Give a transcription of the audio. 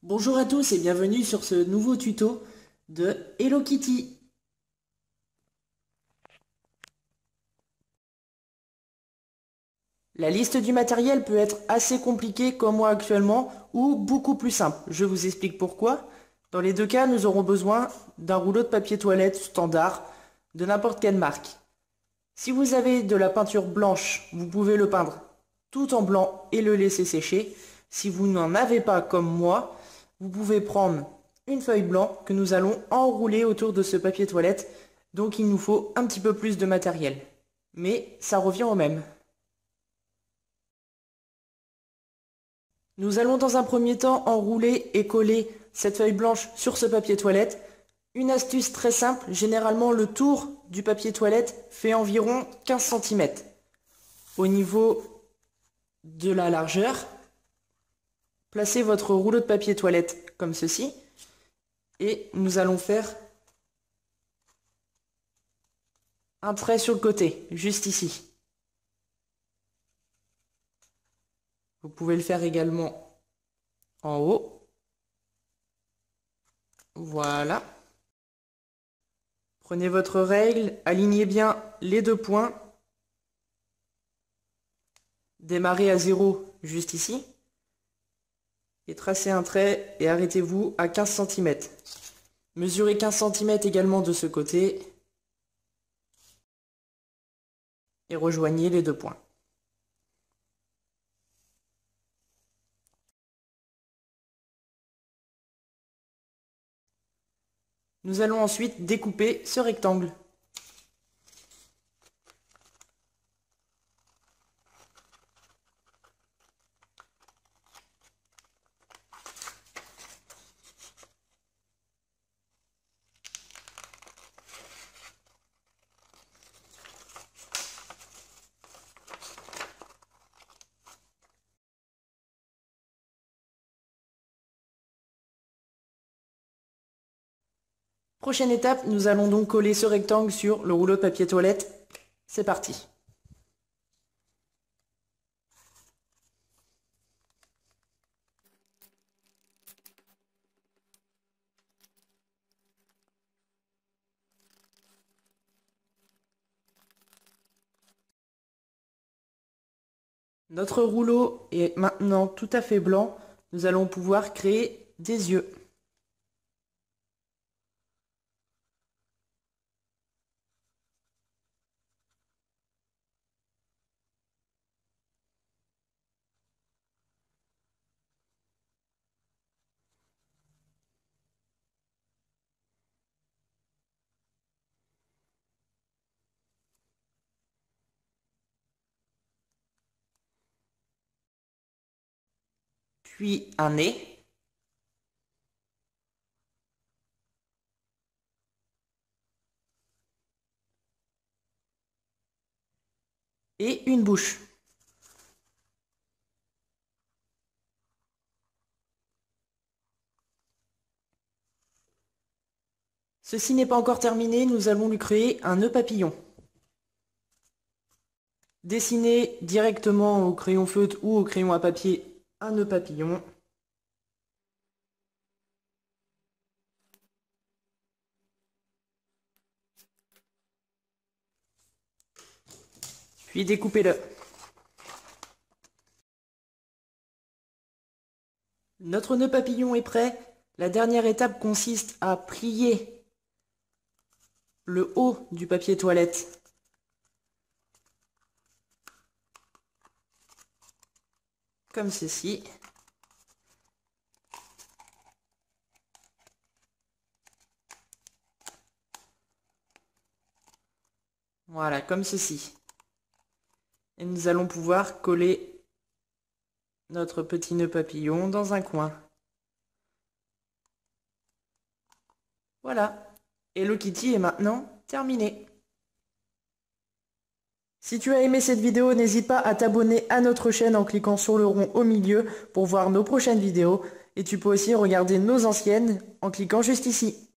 Bonjour à tous et bienvenue sur ce nouveau tuto de Hello Kitty. La liste du matériel peut être assez compliquée comme moi actuellement ou beaucoup plus simple. Je vous explique pourquoi. Dans les deux cas, nous aurons besoin d'un rouleau de papier toilette standard de n'importe quelle marque. Si vous avez de la peinture blanche, vous pouvez le peindre tout en blanc et le laisser sécher. Si vous n'en avez pas comme moi, vous pouvez prendre une feuille blanche que nous allons enrouler autour de ce papier toilette. Donc il nous faut un petit peu plus de matériel. Mais ça revient au même. Nous allons dans un premier temps enrouler et coller cette feuille blanche sur ce papier toilette. Une astuce très simple, généralement le tour du papier toilette fait environ 15 cm. Au niveau de la largeur, placez votre rouleau de papier toilette comme ceci et nous allons faire un trait sur le côté, juste ici. Vous pouvez le faire également en haut. Voilà. Prenez votre règle, alignez bien les deux points. Démarrez à 0 juste ici. Et tracez un trait et arrêtez-vous à 15 cm. Mesurez 15 cm également de ce côté. Et rejoignez les deux points. Nous allons ensuite découper ce rectangle. Prochaine étape, nous allons donc coller ce rectangle sur le rouleau de papier toilette. C'est parti. Notre rouleau est maintenant tout à fait blanc. Nous allons pouvoir créer des yeux. Puis un nez. Et une bouche. Ceci n'est pas encore terminé, nous allons lui créer un nœud papillon. Dessinez directement au crayon feutre ou au crayon à papier un nœud papillon. Puis découpez-le. Notre nœud papillon est prêt. La dernière étape consiste à plier le haut du papier toilette. Comme ceci. Voilà, comme ceci. Et nous allons pouvoir coller notre petit nœud papillon dans un coin. Voilà. Hello Kitty est maintenant terminé. Si tu as aimé cette vidéo, n'hésite pas à t'abonner à notre chaîne en cliquant sur le rond au milieu pour voir nos prochaines vidéos. Et tu peux aussi regarder nos anciennes en cliquant juste ici.